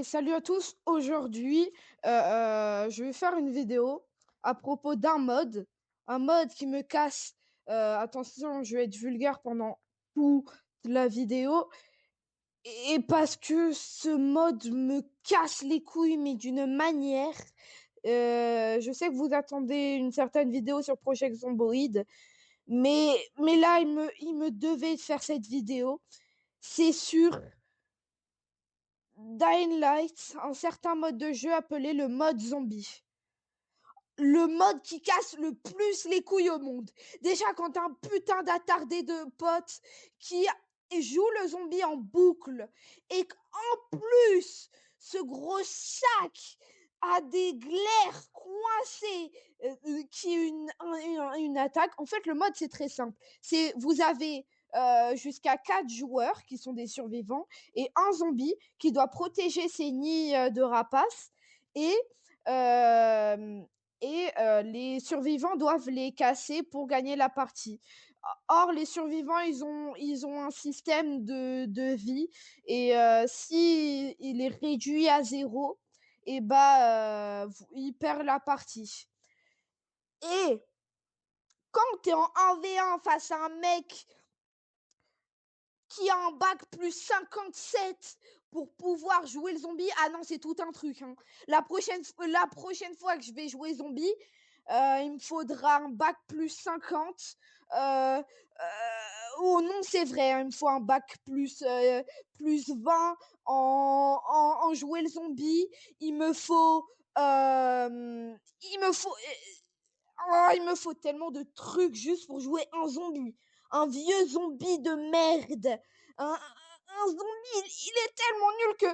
Et salut à tous. Aujourd'hui, je vais faire une vidéo à propos un mode qui me casse. Attention, je vais être vulgaire pendant toute la vidéo. Et parce que ce mode me casse les couilles, mais d'une manière. Je sais que vous attendez une certaine vidéo sur Project Zomboid, mais là, il me devait faire cette vidéo. C'est sûr. Dying Light, un certain mode de jeu appelé le mode zombie. Le mode qui casse le plus les couilles au monde. Déjà, quand t'as un putain d'attardé de potes qui joue le zombie en boucle et qu'en plus, ce gros sac a des glaires coincées qui est une attaque. En fait, le mode, c'est très simple. Vous avez jusqu'à 4 joueurs qui sont des survivants et un zombie qui doit protéger ses nids de rapaces et euh, les survivants doivent les casser pour gagner la partie. Or, les survivants, ils ont un système de vie et si il est réduit à zéro, et ils perdent la partie. Et quand tu es en 1v1 face à un mec qui a un bac plus 57 pour pouvoir jouer le zombie, ah non, c'est tout un truc. Hein. La prochaine fois que je vais jouer zombie, il me faudra un bac plus 50. Oh non, c'est vrai, hein, il me faut un bac plus 20 en jouer le zombie. Il me faut. Il me faut. Il me faut tellement de trucs juste pour jouer un zombie. Un vieux zombie de merde. Un zombie, il est tellement nul que.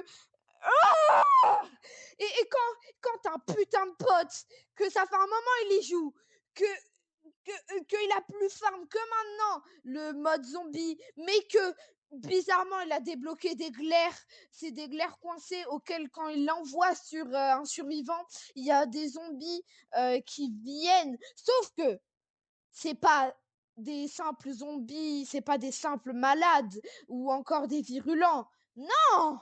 Ah et quand t'as un putain de pote, que ça fait un moment il y joue, qu'il a plus farm que maintenant le mode zombie, mais que bizarrement il a débloqué des glaires, c'est des glaires coincées auxquelles quand il l'envoie sur un survivant, il y a des zombies qui viennent. Sauf que c'est pas des simples zombies, c'est pas des simples malades ou encore des virulents. Non!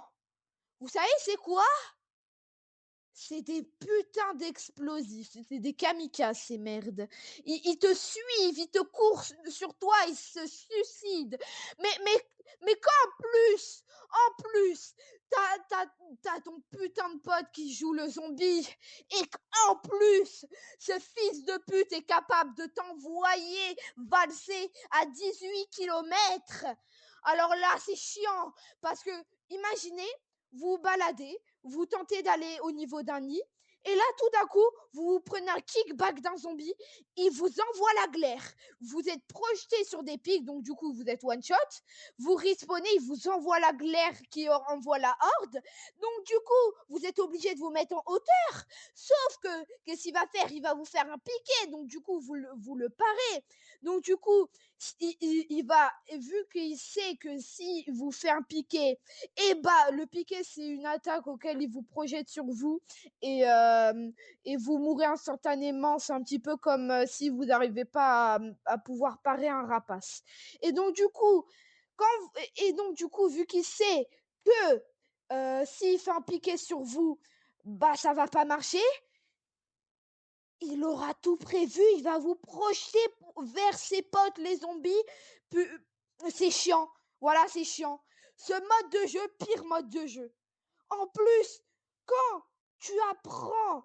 Vous savez c'est quoi? C'est des putains d'explosifs, c'est des kamikazes ces merdes. Ils te suivent, ils te courent sur toi, ils se suicident. Mais en plus, t'as ton putain de pote qui joue le zombie et qu'en plus, ce fils de pute est capable de t'envoyer valser à 18 kilomètres. Alors là, c'est chiant parce que imaginez, vous vous baladez, vous tentez d'aller au niveau d'un nid, et là, tout d'un coup, vous prenez un kickback d'un zombie, il vous envoie la glaire. Vous êtes projeté sur des pics, donc du coup, vous êtes one shot. Vous respawnez, il vous envoie la glaire qui envoie la horde. Donc du coup, vous êtes obligé de vous mettre en hauteur. Sauf que, qu'est-ce qu'il va faire? Il va vous faire un piqué, donc du coup, vous le parez. Donc du coup, il va, vu qu'il sait que si vous fait un piqué, le piqué, c'est une attaque auquel il vous projette sur vous et vous mourrez instantanément. C'est un petit peu comme si vous n'arrivez pas à pouvoir parer un rapace. Et donc, du coup, vu qu'il sait que s'il fait un piqué sur vous, ça va pas marcher, il aura tout prévu, il va vous projeter vers ses potes, les zombies. C'est chiant. Voilà, c'est chiant. Ce mode de jeu, pire mode de jeu. En plus, quand tu apprends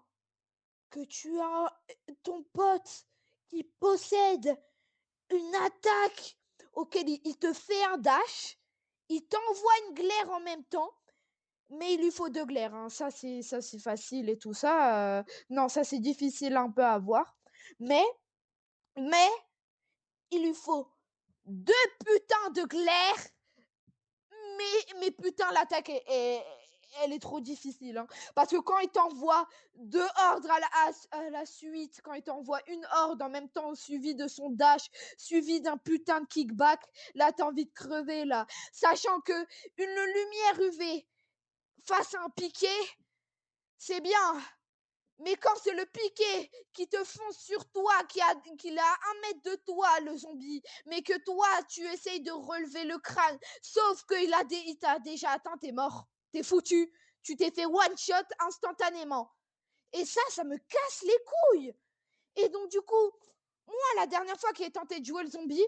que tu as ton pote qui possède une attaque auquel il te fait un dash, il t'envoie une glaire en même temps, mais il lui faut 2 glaires. Hein. Ça, c'est facile et tout ça. Non, ça, c'est difficile un peu à voir. Mais, mais, il lui faut 2 putains de glaires. Mais putain, l'attaque elle est trop difficile. Hein. Parce que quand il t'envoie 2 ordres à la suite, quand il t'envoie une horde en même temps suivi de son dash, suivi d'un putain de kickback, là t'as envie de crever là. Sachant que une lumière UV face à un piqué, c'est bien. Mais quand c'est le piqué qui te fonce sur toi, qu'il a 1 mètre de toi, le zombie, mais que toi, tu essayes de relever le crâne, sauf qu'il il t'a déjà atteint, t'es mort. T'es foutu. tu t'es fait one shot instantanément. Et ça me casse les couilles. Et donc du coup, moi la dernière fois qu'il est tenté de jouer le zombie,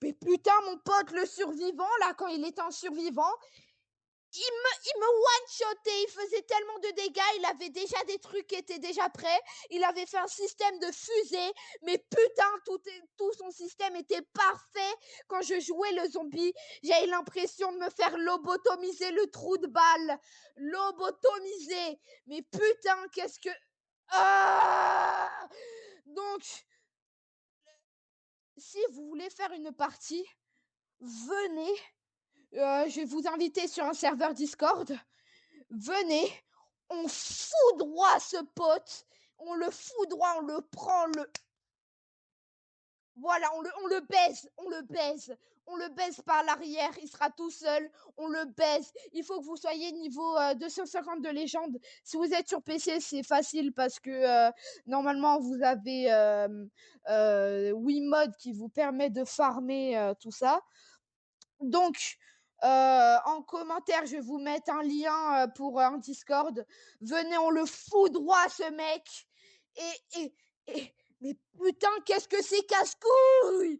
mais putain mon pote le survivant là, quand il était en survivant, il me one-shotait, il faisait tellement de dégâts, il avait déjà des trucs qui étaient déjà prêts, il avait fait un système de fusée, mais putain, tout son système était parfait. Quand je jouais le zombie, j'avais l'impression de me faire lobotomiser le trou de balle. Lobotomiser. Mais putain, qu'est-ce que... Ah donc, si vous voulez faire une partie, venez. Je vais vous inviter sur un serveur Discord. Venez, on foudroie ce pote, on le foudroie, on le prend, voilà, on le baise, on le baise par l'arrière, il sera tout seul, on le baise. Il faut que vous soyez niveau 250 de légende. Si vous êtes sur PC, c'est facile parce que normalement vous avez Wiimote qui vous permet de farmer tout ça. Donc, en commentaire, je vais vous mettre un lien pour un Discord. Venez, on le foudroie, ce mec. Et mais putain, qu'est-ce que c'est casse-couille!